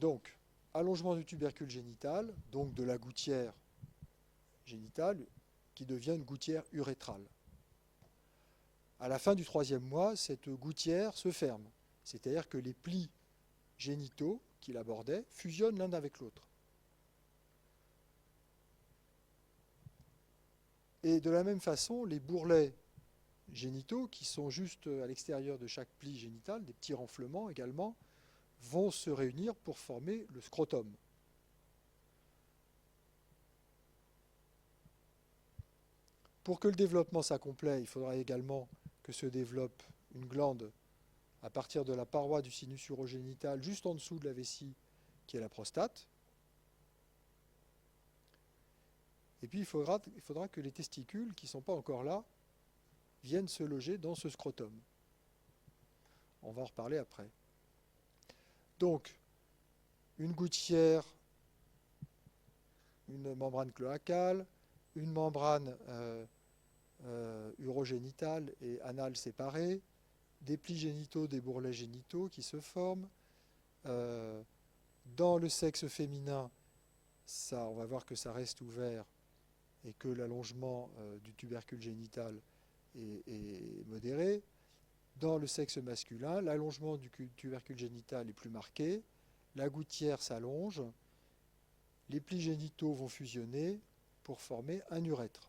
Donc, allongement du tubercule génital, donc de la gouttière génitale, qui devient une gouttière urétrale. À la fin du 3e mois, cette gouttière se ferme, c'est-à-dire que les plis génitaux qui l'abordaient fusionnent l'un avec l'autre. Et de la même façon, les bourrelets génitaux, qui sont juste à l'extérieur de chaque pli génital, des petits renflements également, vont se réunir pour former le scrotum. Pour que le développement s'accomplisse, il faudra également que se développe une glande à partir de la paroi du sinus urogénital, juste en dessous de la vessie, qui est la prostate. Et puis il faudra que les testicules, qui ne sont pas encore là, viennent se loger dans ce scrotum. On va en reparler après. Donc, une gouttière, une membrane cloacale, une membrane urogénitale et anale séparée, des plis génitaux, des bourrelets génitaux qui se forment. Dans le sexe féminin, ça, on va voir que ça reste ouvert et que l'allongement du tubercule génital est modéré. Dans le sexe masculin, l'allongement du tubercule génital est plus marqué, la gouttière s'allonge, les plis génitaux vont fusionner pour former un urètre.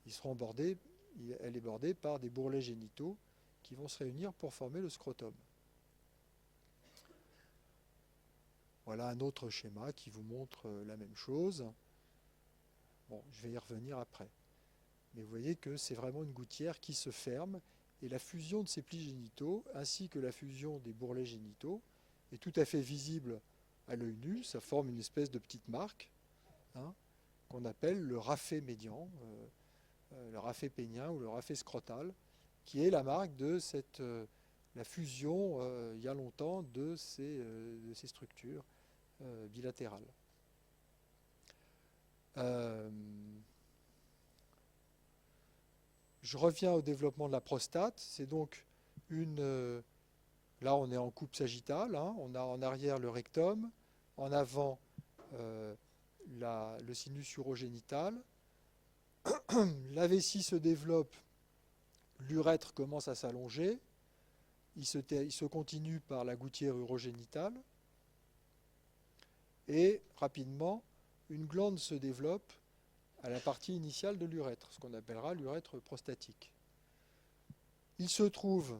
Elle est bordée par des bourrelets génitaux qui vont se réunir pour former le scrotum. Voilà un autre schéma qui vous montre la même chose. Bon, je vais y revenir après. Mais vous voyez que c'est vraiment une gouttière qui se ferme et la fusion de ces plis génitaux ainsi que la fusion des bourrelets génitaux est tout à fait visible à l'œil nu. Ça forme une espèce de petite marque qu'on appelle le raphet médian, le raphet pénien ou le raphet scrotal, qui est la marque de la fusion il y a longtemps de ces structures bilatérales. Je reviens au développement de la prostate. C'est donc là, on est en coupe sagittale. On a en arrière le rectum, en avant le sinus urogénital. La vessie se développe, l'urètre commence à s'allonger. Il se continue par la gouttière urogénitale. Et rapidement, une glande se développe à la partie initiale de l'urètre, ce qu'on appellera l'urètre prostatique. Il se trouve,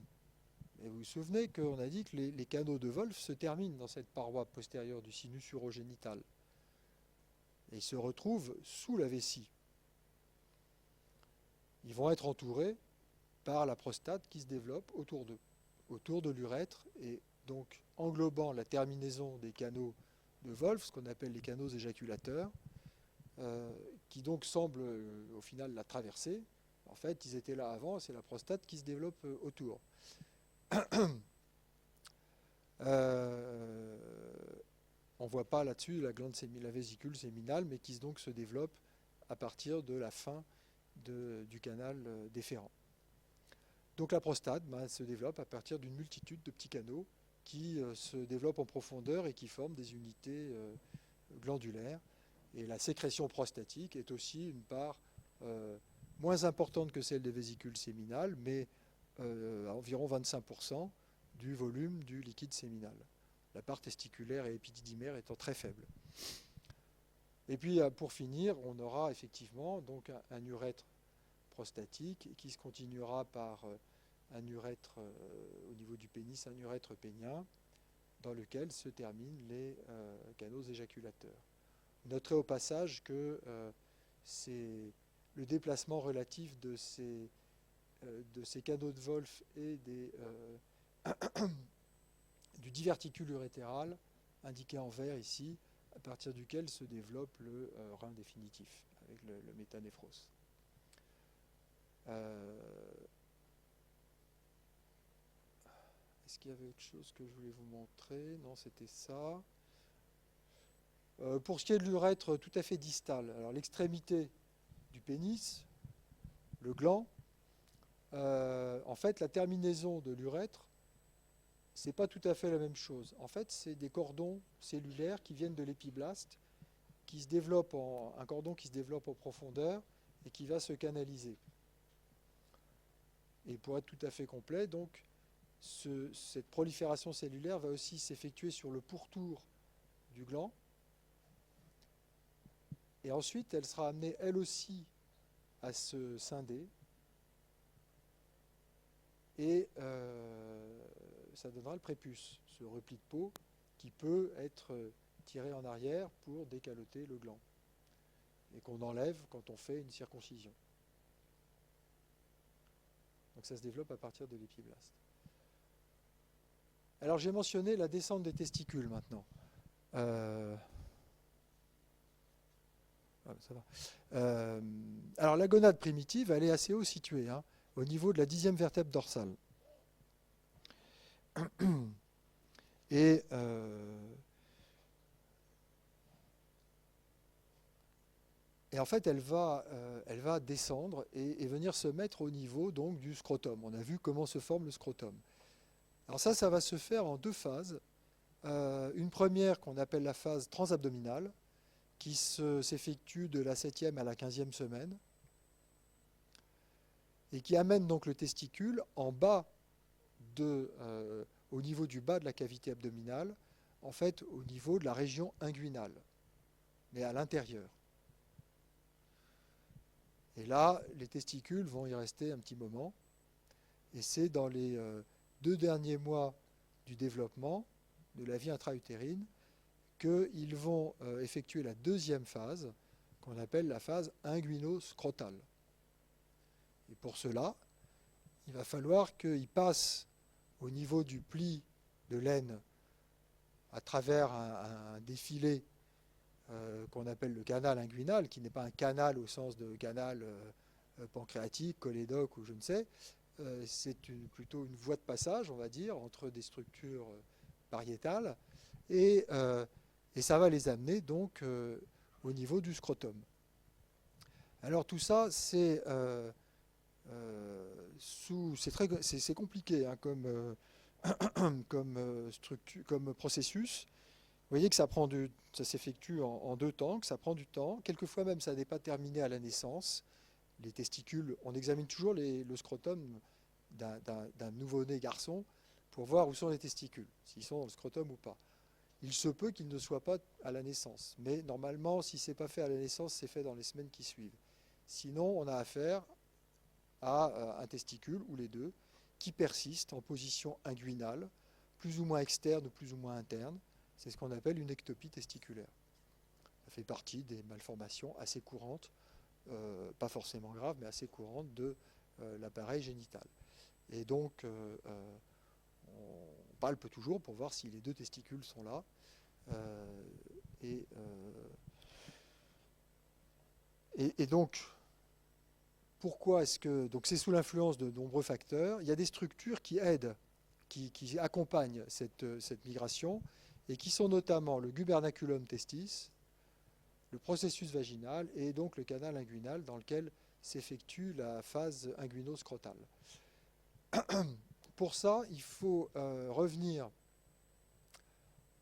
et vous vous souvenez qu'on a dit que les canaux de Wolff se terminent dans cette paroi postérieure du sinus urogénital. Et ils se retrouvent sous la vessie. Ils vont être entourés par la prostate qui se développe autour d'eux, autour de l'urètre, et donc englobant la terminaison des canaux de Wolff, ce qu'on appelle les canaux éjaculateurs, qui donc semblent au final la traverser. En fait, ils étaient là avant, c'est la prostate qui se développe autour. On ne voit pas là-dessus la vésicule séminale, mais qui donc se développe à partir de la fin du canal déférent. Donc la prostate se développe à partir d'une multitude de petits canaux qui se développent en profondeur et qui forment des unités glandulaires. Et la sécrétion prostatique est aussi une part moins importante que celle des vésicules séminales, mais à environ 25% du volume du liquide séminal. La part testiculaire et épididymaire étant très faible. Et puis pour finir, on aura effectivement donc un urètre prostatique qui se continuera par un urètre au niveau du pénis, un urètre pénien, dans lequel se terminent les canaux éjaculateurs. Noterez au passage que c'est le déplacement relatif de ces canaux de Wolff et du diverticule urétéral, indiqué en vert ici, à partir duquel se développe le rein définitif, avec le métanéphros. Est-ce qu'il y avait autre chose que je voulais vous montrer? Non, c'était ça. Pour ce qui est de l'urètre tout à fait distal, alors l'extrémité du pénis, le gland, en fait la terminaison de l'urètre c'est pas tout à fait la même chose. En fait, c'est des cordons cellulaires qui viennent de l'épiblaste, un cordon qui se développe en profondeur et qui va se canaliser. Et pour être tout à fait complet, donc, cette prolifération cellulaire va aussi s'effectuer sur le pourtour du gland. Et ensuite, elle sera amenée, elle aussi, à se scinder. Et ça donnera le prépuce, ce repli de peau qui peut être tiré en arrière pour décaloter le gland. Et qu'on enlève quand on fait une circoncision. Donc ça se développe à partir de l'épiblaste. Alors j'ai mentionné la descente des testicules maintenant. Ça va. Alors la gonade primitive, elle est assez haut située, hein, au niveau de la 10e vertèbre dorsale. Et en fait, elle va descendre et venir se mettre au niveau donc, du scrotum. On a vu comment se forme le scrotum. Alors ça va se faire en 2 phases. Une première qu'on appelle la phase transabdominale, qui s'effectue de la 7e à la 15e semaine, et qui amène donc le testicule en bas au niveau du bas de la cavité abdominale, en fait au niveau de la région inguinale, mais à l'intérieur. Et là, les testicules vont y rester un petit moment, et c'est dans les 2 derniers mois du développement de la vie intra-utérine qu'ils vont effectuer la 2e phase, qu'on appelle la phase inguino-scrotale. Et pour cela, il va falloir qu'ils passent au niveau du pli de l'aine à travers un défilé qu'on appelle le canal inguinal, qui n'est pas un canal au sens de canal pancréatique, cholédoque ou je ne sais. C'est plutôt une voie de passage, on va dire, entre des structures pariétales, et ça va les amener donc au niveau du scrotum. Alors tout ça, c'est compliqué hein, comme processus. Vous voyez que ça s'effectue en 2 temps, que ça prend du temps. Quelquefois même, ça n'est pas terminé à la naissance. Les testicules, on examine toujours le scrotum d'un nouveau-né garçon pour voir où sont les testicules, s'ils sont dans le scrotum ou pas. Il se peut qu'ils ne soient pas à la naissance, mais normalement, si ce n'est pas fait à la naissance, c'est fait dans les semaines qui suivent. Sinon, on a affaire à un testicule, ou les deux, qui persiste en position inguinale, plus ou moins externe ou plus ou moins interne. C'est ce qu'on appelle une ectopie testiculaire. Ça fait partie des malformations assez courantes, pas forcément graves, mais assez courantes de l'appareil génital. Et donc, on palpe toujours pour voir si les 2 testicules sont là. Et donc, pourquoi est-ce que... Donc c'est sous l'influence de nombreux facteurs. Il y a des structures qui aident, qui accompagnent cette migration, et qui sont notamment le gubernaculum testis, le processus vaginal et donc le canal inguinal dans lequel s'effectue la phase inguino-scrotale. Pour ça, il faut revenir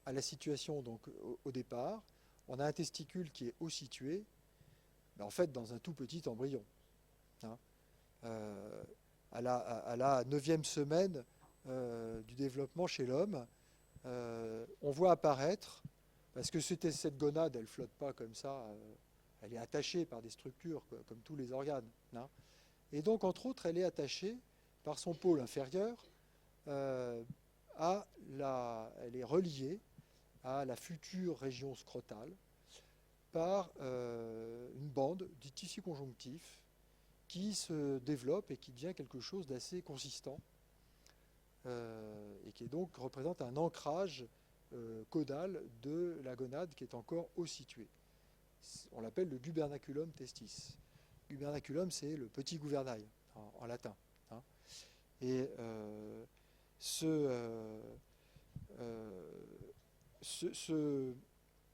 à la situation donc, au départ. On a un testicule qui est haut situé, mais en fait dans un tout petit embryon. Hein. À la 9e semaine du développement chez l'homme, on voit apparaître, parce que cette gonade, elle ne flotte pas comme ça, elle est attachée par des structures, comme tous les organes. Hein. Et donc, entre autres, elle est attachée par son pôle inférieur, elle est reliée à la future région scrotale par une bande du tissu conjonctif qui se développe et qui devient quelque chose d'assez consistant et qui donc représente un ancrage caudal de la gonade qui est encore haut située. On l'appelle le gubernaculum testis. Gubernaculum, c'est le petit gouvernail en latin. Hein. Et ce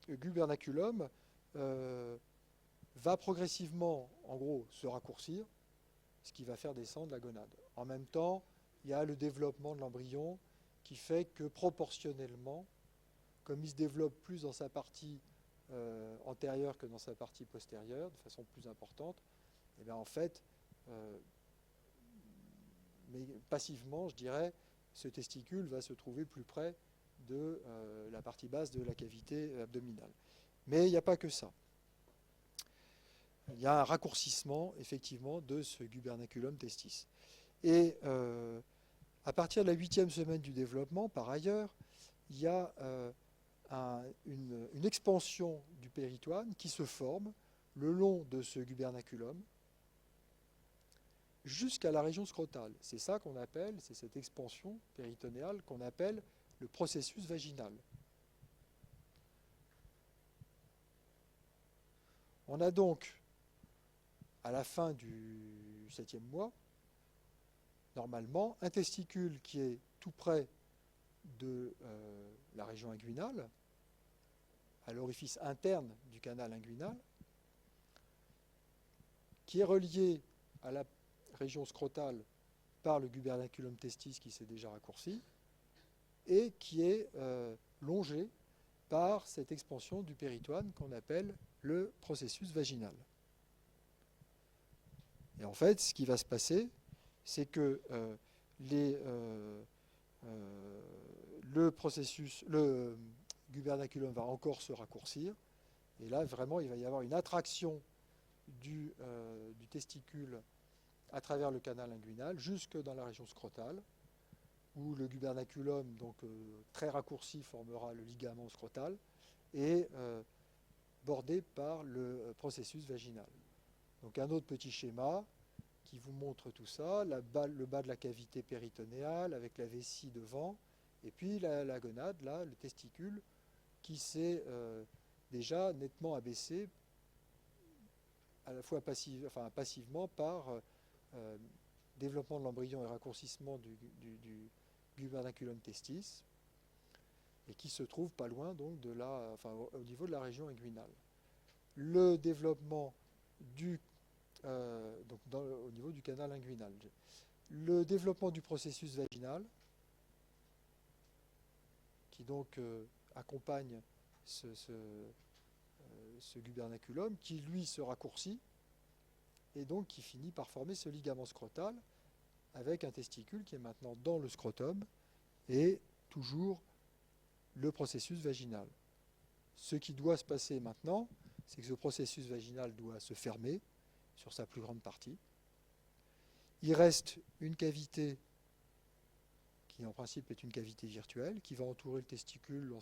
gubernaculum va progressivement, en gros, se raccourcir, ce qui va faire descendre la gonade. En même temps, il y a le développement de l'embryon qui fait que proportionnellement, comme il se développe plus dans sa partie antérieure que dans sa partie postérieure, de façon plus importante, et bien en fait, mais passivement, je dirais, ce testicule va se trouver plus près de la partie basse de la cavité abdominale. Mais il n'y a pas que ça. Il y a un raccourcissement, effectivement, de ce gubernaculum testis. Et à partir de la 8e semaine du développement, par ailleurs, il y a une expansion du péritoine qui se forme le long de ce gubernaculum jusqu'à la région scrotale. C'est ça qu'on appelle, c'est cette expansion péritonéale qu'on appelle le processus vaginal. On a donc, à la fin du 7e mois, normalement, un testicule qui est tout près de la région inguinale, à l'orifice interne du canal inguinal, qui est relié à la région scrotale par le gubernaculum testis qui s'est déjà raccourci, et qui est longé par cette expansion du péritoine qu'on appelle le processus vaginal. Et en fait, ce qui va se passer, c'est que le gubernaculum va encore se raccourcir, et là, vraiment, il va y avoir une attraction du testicule à travers le canal inguinal jusque dans la région scrotale, où le gubernaculum, donc très raccourci, formera le ligament scrotal, et bordé par le processus vaginal. Donc un autre petit schéma qui vous montre tout ça, le bas de la cavité péritonéale avec la vessie devant, et puis la gonade, là, le testicule, qui s'est déjà nettement abaissé, à la fois passivement par développement de l'embryon et raccourcissement du gubernaculum testis, et qui se trouve pas loin donc au niveau de la région inguinale. Le développement au niveau du canal inguinal. Le développement du processus vaginal, qui donc accompagne ce gubernaculum, qui lui se raccourcit, et donc qui finit par former ce ligament scrotal, avec un testicule qui est maintenant dans le scrotum, et toujours le processus vaginal. Ce qui doit se passer maintenant, c'est que ce processus vaginal doit se fermer sur sa plus grande partie. Il reste une cavité qui en principe est une cavité virtuelle, qui va entourer le testicule dans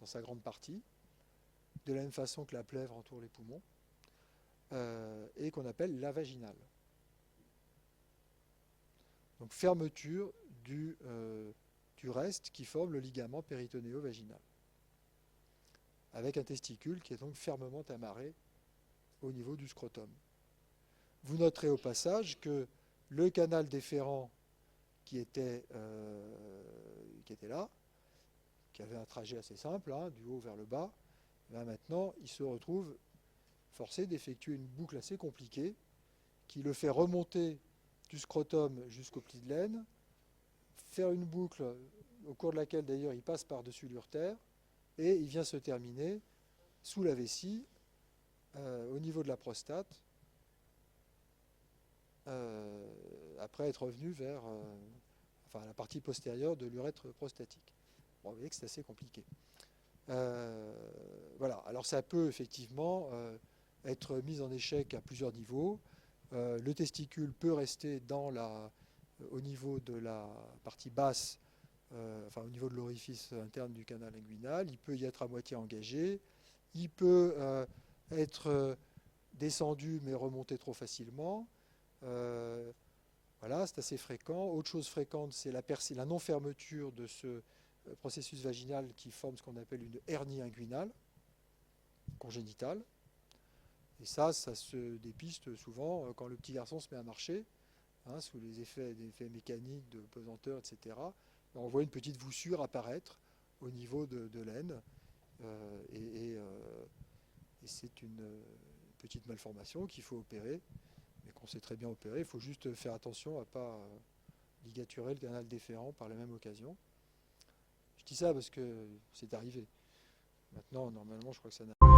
sa grande partie, de la même façon que la plèvre entoure les poumons, et qu'on appelle la vaginale. Donc fermeture du reste qui forme le ligament péritonéo-vaginal, avec un testicule qui est donc fermement amarré au niveau du scrotum. Vous noterez au passage que le canal déférent qui était là, qui avait un trajet assez simple, du haut vers le bas, maintenant il se retrouve forcé d'effectuer une boucle assez compliquée qui le fait remonter du scrotum jusqu'au pli de laine, faire une boucle au cours de laquelle d'ailleurs il passe par-dessus l'urtère, et il vient se terminer sous la vessie, au niveau de la prostate, après être revenu vers la partie postérieure de l'urètre prostatique. Bon, vous voyez que c'est assez compliqué. Voilà, alors ça peut effectivement être mis en échec à plusieurs niveaux. Le testicule peut rester au niveau de la partie basse, au niveau de l'orifice interne du canal inguinal. Il peut y être à moitié engagé. Il peut être descendu mais remonter trop facilement. Voilà, c'est assez fréquent. Autre chose fréquente, c'est la non-fermeture de ce processus vaginal qui forme ce qu'on appelle une hernie inguinale congénitale. Et ça se dépiste souvent quand le petit garçon se met à marcher, sous des effets mécaniques de pesanteur, etc. On voit une petite voussure apparaître au niveau de l'aine. Et c'est une petite malformation qu'il faut opérer, mais qu'on sait très bien opérer. Il faut juste faire attention à ne pas ligaturer le canal déférent par la même occasion. dis ça parce que c'est arrivé. Maintenant, normalement, je crois que ça n'a